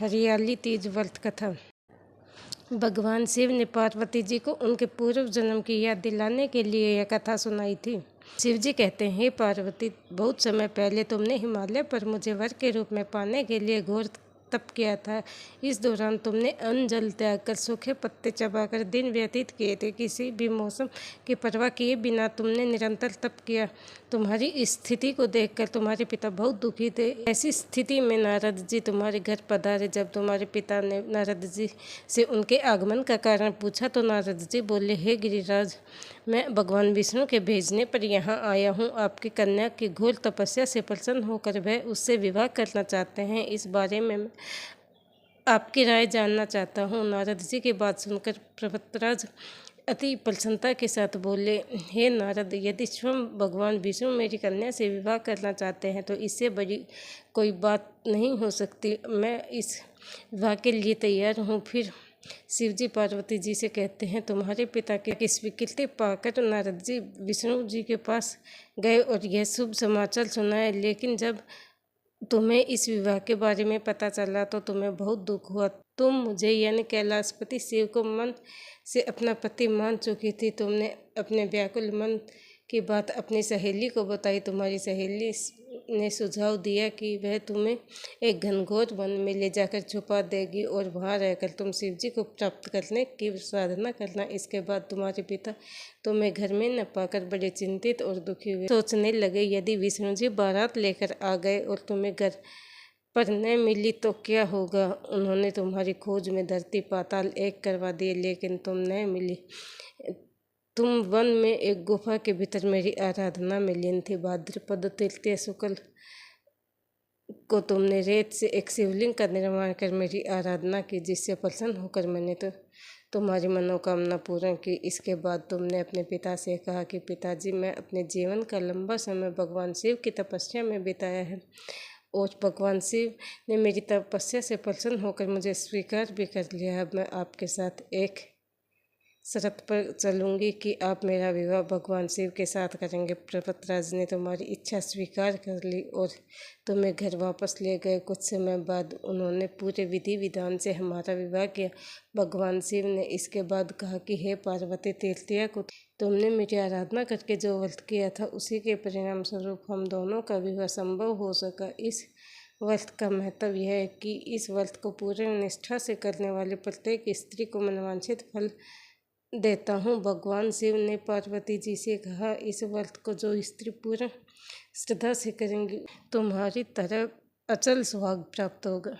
हरियाली तीज व्रत कथा। भगवान शिव ने पार्वती जी को उनके पूर्व जन्म की याद दिलाने के लिए यह कथा सुनाई थी। शिव जी कहते हैं, हे पार्वती, बहुत समय पहले तुमने हिमालय पर मुझे वर के रूप में पाने के लिए घोर तप किया था। इस दौरान तुमने अन्न जल त्याग कर सूखे पत्ते चबाकर दिन व्यतीत किए थे। किसी भी मौसम की परवाह किए बिना तुमने निरंतर तप किया। तुम्हारी इस स्थिति को देखकर तुम्हारे पिता बहुत दुखी थे। ऐसी स्थिति में नारद जी तुम्हारे घर पधारे। जब तुम्हारे पिता ने नारद जी से उनके आगमन का कारण पूछा तो नारद जी बोले, हे गिरिराज, मैं भगवान विष्णु के भेजने पर यहाँ आया हूँ। आपकी कन्या की घोर तपस्या से प्रसन्न होकर वह उससे विवाह करना चाहते हैं। इस बारे में मैं आपकी राय जानना चाहता हूँ। नारद जी की बात सुनकर पर्वतराज अति प्रसन्नता के साथ बोले, हे नारद, यदि स्वयं भगवान विष्णु मेरी कन्या से विवाह करना चाहते हैं तो इससे बड़ी कोई बात नहीं हो सकती। मैं इस विवाह के लिए तैयार हूँ। फिर शिव जी पार्वती जी से कहते हैं, तुम्हारे पिता की स्वीकृति पाकर नारद जी विष्णु जी के पास गए और यह शुभ समाचार सुनाया। लेकिन जब तुम्हें इस विवाह के बारे में पता चला तो तुम्हें बहुत दुख हुआ। तुम मुझे यानी कैलाशपति शिव को मन से अपना पति मान चुकी थी। तुमने अपने व्याकुल मन की बात अपनी सहेली को बताई। तुम्हारी सहेली ने सुझाव दिया कि वह तुम्हें एक घनघोर वन में ले जाकर छुपा देगी और वहां रहकर तुम शिव जी को प्राप्त करने की साधना करना। इसके बाद तुम्हारे पिता तुम्हें घर में न पाकर बड़े चिंतित और दुखी हुए। सोचने लगे, यदि विष्णु जी बारात लेकर आ गए और तुम्हें घर पर न मिली तो क्या होगा। उन्होंने तुम्हारी खोज में धरती पाताल एक करवा दिए, लेकिन तुम न मिली। तुम वन में एक गुफा के भीतर मेरी आराधना में लीन थी। भाद्रपद तृतीया शुक्ल को तुमने रेत से एक शिवलिंग का निर्माण कर मेरी आराधना की, जिससे प्रसन्न होकर मैंने तो तुम्हारी मनोकामना पूर्ण की। इसके बाद तुमने अपने पिता से कहा कि पिताजी, मैं अपने जीवन का लंबा समय भगवान शिव की तपस्या में बिताया है और भगवान शिव ने मेरी तपस्या से प्रसन्न होकर मुझे स्वीकार भी कर लिया। अब मैं आपके साथ एक शर्त पर चलूंगी कि आप मेरा विवाह भगवान शिव के साथ करेंगे। पर्वतराज ने तुम्हारी इच्छा स्वीकार कर ली और तुम्हें घर वापस ले गए। कुछ समय बाद उन्होंने पूरे विधि विधान से हमारा विवाह किया। भगवान शिव ने इसके बाद कहा कि हे पार्वती, तृतीया को तुमने मेरी आराधना करके जो व्रत किया था उसी के परिणाम स्वरूप हम दोनों का विवाह संभव हो सका। इस व्रत का महत्व यह है कि इस व्रत को पूर्ण निष्ठा से करने वाले प्रत्येक स्त्री को मनवांछित फल देता हूँ। भगवान शिव ने पार्वती जी से कहा, इस व्रत को जो स्त्री पूर्ण श्रद्धा से करेंगी तुम्हारी तरह अचल सुहाग प्राप्त होगा।